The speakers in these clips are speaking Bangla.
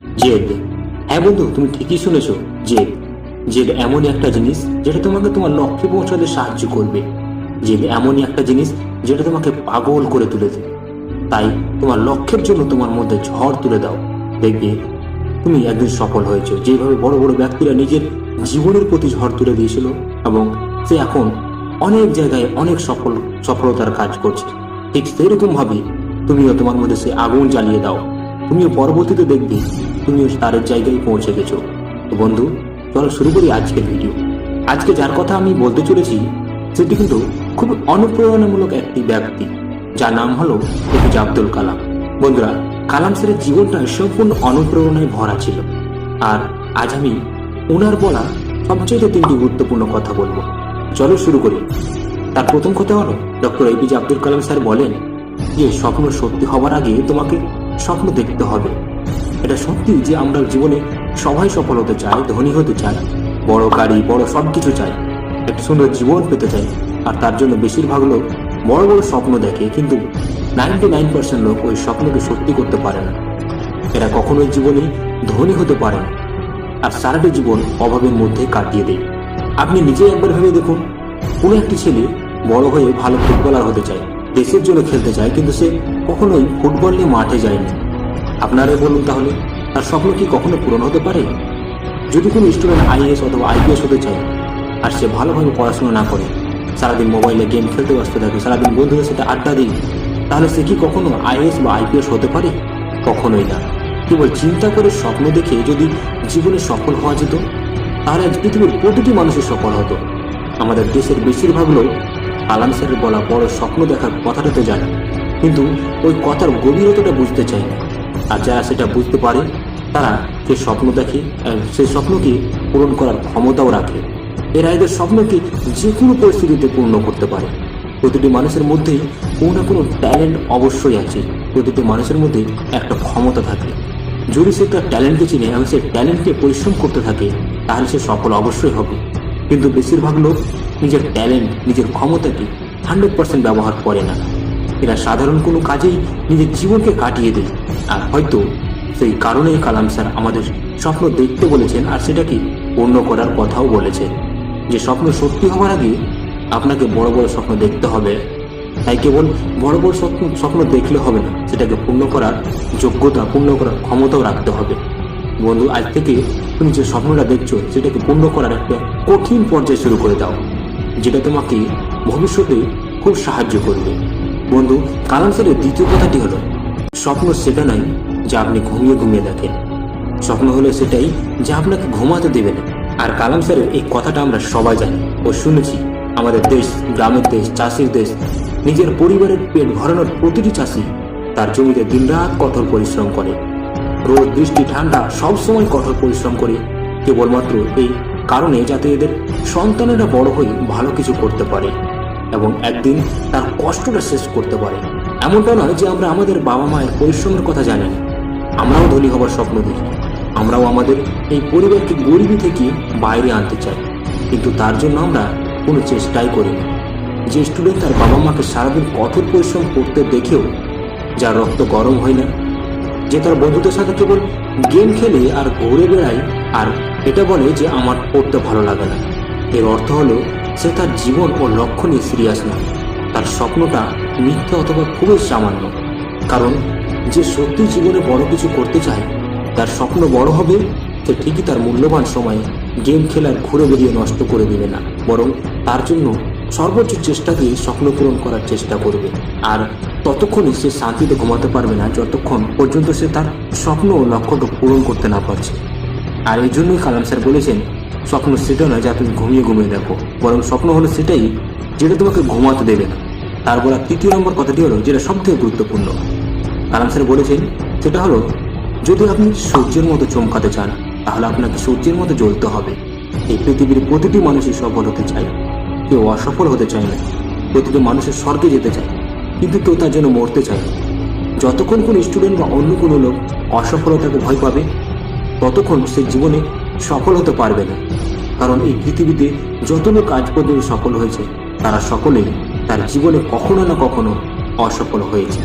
জেদ। হ্যাঁ বন্ধু, তুমি ঠিকই শুনেছো। জেদ জেদ এমনই একটা জিনিস যেটা তোমাকে তোমার লক্ষ্যে পৌঁছাতে সাহায্য করবে। জেদ এমনই একটা জিনিস যেটা তোমাকে পাগল করে তুলে দেবে। তাই তোমার লক্ষ্যের জন্য তোমার মধ্যে ঝড় তুলে দাও, দেখবে তুমি একদিন সফল হয়েছো। যেভাবে বড় বড় ব্যক্তিরা নিজের জীবনের প্রতি ঝড় তুলে দিয়েছিল এবং সে এখন অনেক জায়গায় অনেক সফলতার কাজ করছে, ঠিক সেরকম ভাবে তুমিও তোমার মধ্যে সে আগুন জ্বালিয়ে দাও। তুমিও পরবর্তীতে দেখবে তুমিও তার জায়গায় পৌঁছে গেছো। তো বন্ধু, চলো শুরু করি আজকের ভিডিও। আজকে যার কথা আমি বলতে চলেছি সেটি কিন্তু খুব অনুপ্রেরণামূলক একটি ব্যক্তি, যার নাম হলো এপিজে আব্দুল কালাম। বন্ধুরা, কালাম স্যারের জীবনটা সম্পূর্ণ অনুপ্রেরণায় ভরা ছিল। আর আজ আমি ওনার বলা সবচেয়ে তিনটি গুরুত্বপূর্ণ কথা বলবো। চলো শুরু করি। তার প্রথম কথা হলো, doctor APJ Abdul Kalam sir বলেন যে স্বপ্ন সত্যি হবার আগে তোমাকে স্বপ্ন দেখতে হবে। এটা সত্যি যে আমরা জীবনে সবাই সফল হতে চাই, ধনী হতে চাই, বড় গাড়ি বড় সবকিছু চাই, একটা সুন্দর জীবন পেতে চাই। আর তার জন্য বেশিরভাগ লোক বড় বড় স্বপ্ন দেখে, কিন্তু 99% লোক ওই স্বপ্নকে সত্যি করতে পারে না। এরা কখনোই জীবনে ধনী হতে পারে না, আর সারাটা জীবন অভাবের মধ্যে কাটিয়ে দেয়। আপনি নিজেই একবার ভেবে দেখুন, কোনো একটি ছেলে বড় হয়ে ভালো ফুটবলার হতে চায়, দেশের জন্য খেলতে চায়, কিন্তু সে কখনোই ফুটবল নিয়ে মাঠে যায়নি। আপনারাই বলুন তাহলে তার স্বপ্ন কি কখনো পূরণ হতে পারে? যদি কোনো স্টুডেন্ট আইএএস অথবা আইপিএস হতে চায় আর সে ভালোভাবে পড়াশোনা না করে, সারাদিন মোবাইলে গেম খেলতে ব্যস্ত থাকে, সারাদিন বন্ধুদের সাথে আড্ডা দিই, তাহলে সে কি কখনো আইএএস বা আইপিএস হতে পারে? কখনোই না। কেবল চিন্তা করে স্বপ্ন দেখে যদি জীবনে সফল হওয়া যেত, তাহলে আজ পৃথিবীর প্রতিটি মানুষের সফল হতো। আমাদের দেশের বেশিরভাগ লোক কালাম স্যারের বলা বড় স্বপ্ন দেখার কথাটা তো জানে, কিন্তু ওই কথার গভীরতাটা বুঝতে চায় না। আর যারা সেটা বুঝতে পারে তারা সে স্বপ্ন দেখে, সেই স্বপ্নকে পূরণ করার ক্ষমতাও রাখে। এরা এদের স্বপ্নকে যে কোনো পরিস্থিতিতে পূর্ণ করতে পারে। প্রতিটি মানুষের মধ্যেই কোনো না কোনো ট্যালেন্ট অবশ্যই আছে। প্রতিটি মানুষের মধ্যে একটা ক্ষমতা থাকে। যদি সে তার ট্যালেন্টকে চিনে এবং সে ট্যালেন্টকে পরিশ্রম করতে থাকে, তাহলে সে সফল অবশ্যই হবে। কিন্তু বেশিরভাগ লোক নিজের ট্যালেন্ট, নিজের ক্ষমতাকে 100% ব্যবহার করে না। এরা সাধারণ কোনো কাজেই নিজের জীবনকে কাটিয়ে দেয়। আর হয়তো সেই কারণেই কালাম স্যার আমাদের স্বপ্ন দেখতে বলেছেন, আর সেটাকে পূর্ণ করার কথাও বলেছেন। যে স্বপ্ন সত্যি হওয়ার আগে আপনাকে বড় বড় স্বপ্ন দেখতে হবে। তাই কেবল বড় বড় স্বপ্ন দেখলে হবে না, সেটাকে পূর্ণ করার যোগ্যতা, পূর্ণ করার ক্ষমতাও রাখতে হবে। বন্ধু, আজ থেকে তুমি যে স্বপ্নটা দেখছো সেটাকে পূর্ণ করার একটা কঠিন পর্যায়ে শুরু করে দাও, যেটা তোমাকে ভবিষ্যতে খুব সাহায্য করবে। বন্ধু, কালাম স্যারের দ্বিতীয় কথাটি হলো, স্বপ্ন সেটা নয় যা আপনি ঘুমিয়ে ঘুমিয়ে দেখেন, স্বপ্ন হলো সেটাই যা আপনাকে ঘুমাতে দেবে না। আর কালাম স্যারের এই কথাটা আমরা সবাই জানি ও শুনেছি। আমাদের দেশ গ্রামের দেশ, চাষির দেশ। নিজের পরিবারের পেট ভরানোর প্রতিটি চাষি তার জমিতে দিনরাত কঠোর পরিশ্রম করে, রোদ বৃষ্টি ঠান্ডা সব সময় কঠোর পরিশ্রম করে, কেবলমাত্র এই কারণে যাতে এদের সন্তানেরা বড় হয়ে ভালো কিছু করতে পারে এবং একদিন তার কষ্টটা শেষ করতে পারে। এমনটা নয় যে আমরা আমাদের বাবা মায়ের পরিশ্রমের কথা জানি না। আমরাও ধনী হবার স্বপ্ন দেখি, আমরাও আমাদের এই পরিবারকে গরিবি থেকে বাইরে আনতে চাই, কিন্তু তার জন্য আমরা কোনো চেষ্টাই করি না। যে স্টুডেন্ট তার বাবা মাকে সারাদিন কঠোর পরিশ্রম করতে দেখেও যার রক্ত গরম হয় না, যে তার বন্ধুদের সাথে কেবল গেম খেলে আর ঘুরে বেড়ায় আর এটা বলে যে আমার পড়তে ভালো লাগে না, এর অর্থ হলো সে তার জীবন ও লক্ষ্য নিয়ে সিরিয়াস না। তার স্বপ্নটা মিথ্যা অথবা খুবই সামান্য। কারণ যে সত্যি জীবনে বড় কিছু করতে চায়, তার স্বপ্ন বড় হবে, সে ঠিকই তার মূল্যবান সময়ে গেম খেলার ঘুরে বেরিয়ে নষ্ট করে দেবে না, বরং তার জন্য সর্বোচ্চ চেষ্টা দিয়ে স্বপ্ন পূরণ করার চেষ্টা করবে। আর ততক্ষণই সে শান্তিতে ঘুমাতে পারবে না যতক্ষণ পর্যন্ত সে তার স্বপ্ন ও লক্ষ্যটা পূরণ করতে না পারছে। আর এই জন্যই কালাম স্যার বলেছেন, স্বপ্ন সেটা নয় যা তুমি ঘুমিয়ে ঘুমিয়ে দেখো, বরং স্বপ্ন হলো সেটাই যেটা তোমাকে ঘুমাতে দেবে না। তার বলা তৃতীয় নম্বর কথাটি হলো, যেটা সবথেকে গুরুত্বপূর্ণ, কালাম স্যার বলেছেন, সেটা হলো, যদি আপনি সূর্যের মতো চমকাতে চান তাহলে আপনাকে সূর্যের মতো জ্বলতে হবে। এই পৃথিবীর প্রতিটি মানুষই সফল হতে চায়, কেউ অসফল হতে চায় না। প্রতিটি মানুষের স্বর্গে যেতে চায়, কিন্তু কেউ তার জন্য মরতে চায় না। যতক্ষণ কোনো স্টুডেন্ট বা অন্য কোনো লোক অসফলতাকে ভয় পাবে, ততক্ষণ সে জীবনে সফল হতে পারবে না। কারণ এই পৃথিবীতে যত লোক আজ পর্যন্ত সফল হয়েছে, তারা সকলেই তার জীবনে কখনো না কখনো অসফল হয়েছে।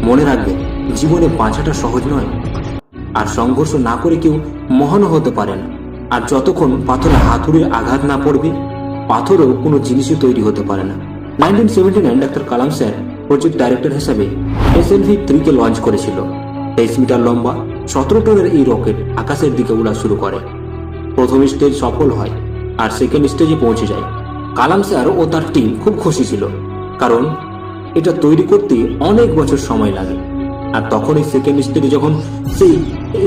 মনে রাখবেন, জীবনে বাঁচাটা সহজ নয়, আর সংঘর্ষ না করে কেউ মহানও হতে পারে না। আর যতক্ষণ পাথরে হাতুড়ির আঘাত না পড়বে, পাথরেও কোনো জিনিসই তৈরি হতে পারে না। 1979 ডাক্তার কালাম স্যার প্রজেক্ট ডাইরেক্টর হিসাবে SLV-3 লঞ্চ করেছিল। 23 মিটার লম্বা 17 টনের এই রকেট আকাশের দিকে উড়া শুরু করে। প্রথম স্টেজ সফল হয় আর সেকেন্ড স্টেজে পৌঁছে যায়। কালাম স্যার ও তার টিম খুব খুশি ছিল, কারণ এটা তৈরি করতে অনেক বছর সময় লাগে। আর তখন এই সেকেন্ড স্টেজে যখন সেই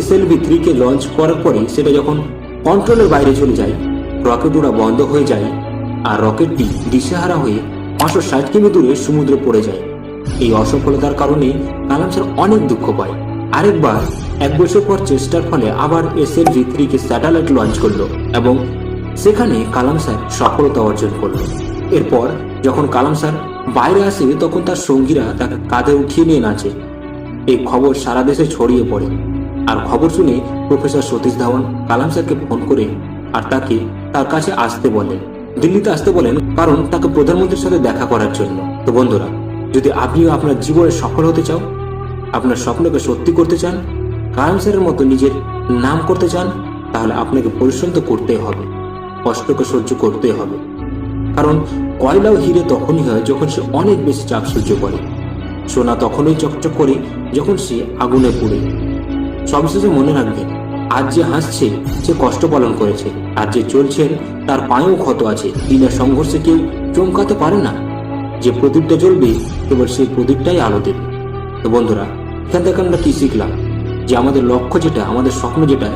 SLV-3 লঞ্চ করার পরে সেটা যখন কন্ট্রোলের বাইরে চলে যায়, রকেট উড়া বন্ধ হয়ে যায় আর রকেটটি দিশেহারা হয়ে 560 কিমি দূরে সমুদ্রে পড়ে যায়। এই অসফলতার কারণে কালাম স্যার অনেক দুঃখ পায়। আরেকবার 1 বছর পর চেষ্টার ফলে আবার SLV-3 স্যাটেলাইট লঞ্চ করলো এবং সেখানে কালাম স্যার সফলতা অর্জন করলো। এরপর যখন কালাম স্যার বাইরে আসে তখন তার সঙ্গীরা তাকে কাঁধে উঠিয়ে নিয়ে নাচে। এই খবর সারা দেশে ছড়িয়ে পড়ে। আর খবর শুনে প্রফেসর সতীশ ধাওয়ান কালাম স্যারকে ফোন করে আর তাকে তার কাছে আসতে বলেন, দিল্লিতে আসতে বলেন, কারণ তাকে প্রধানমন্ত্রীর সাথে দেখা করার জন্য। তো বন্ধুরা, যদি আপনিও আপনার জীবনে সফল হতে চাও, আপনার স্বপ্নকে সত্যি করতে চান, কালাম স্যারের মতো নিজের নাম করতে চান, তাহলে আপনাকে পরিশ্রম তো করতেই হবে, কষ্টকে সহ্য করতেই হবে। কারণ কয়লা ও হিরে তখনই হয় যখন সে অনেক বেশি চাপ সহ্য করে। সোনা তখনই চকচক করে যখন সে আগুনে পুড়ে। সবশেষে মনে রাখবেন, আজ যে হাসছে সে কষ্ট পালন করেছে, আর যে চলছেন তার পায়েও ক্ষত আছে। বিনা সংঘর্ষে কেউ চমকাতে পারে না। যে প্রদীপটা জ্বলবে কেবল সেই প্রদীপটাই আলো দেবে। তো বন্ধুরা, এখান থেকে আমরা কি শিখলাম? যে আমাদের লক্ষ্য যেটা, আমাদের স্বপ্ন যেটা,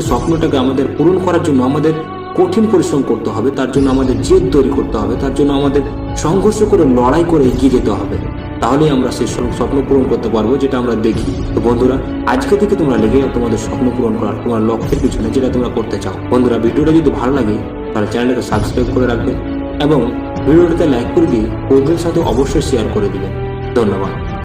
স্বপ্নটাকে আমাদের পূরণ করার জন্য আমাদের কঠিন পরিশ্রম করতে হবে, তার জন্য আমাদের জেদ তৈরি করতে হবে, তার জন্য আমাদের সংঘর্ষ করে লড়াই করে এগিয়ে যেতে হবে। তাহলেই আমরা সেই স্বপ্ন পূরণ করতে পারবো যেটা আমরা দেখি। তো বন্ধুরা, আজকে থেকে তোমরা লেগে যাও তোমাদের স্বপ্ন পূরণ করার, তোমার লক্ষ্যের পিছনে, যেটা তোমরা করতে চাও। বন্ধুরা, ভিডিওটা যদি ভালো লাগে তাহলে চ্যানেলটাকে সাবস্ক্রাইব করে রাখবেন এবং ভিডিওটাতে লাইক করে দিয়ে বন্ধুদের সাথে অবশ্যই শেয়ার করে দিবেন। ধন্যবাদ।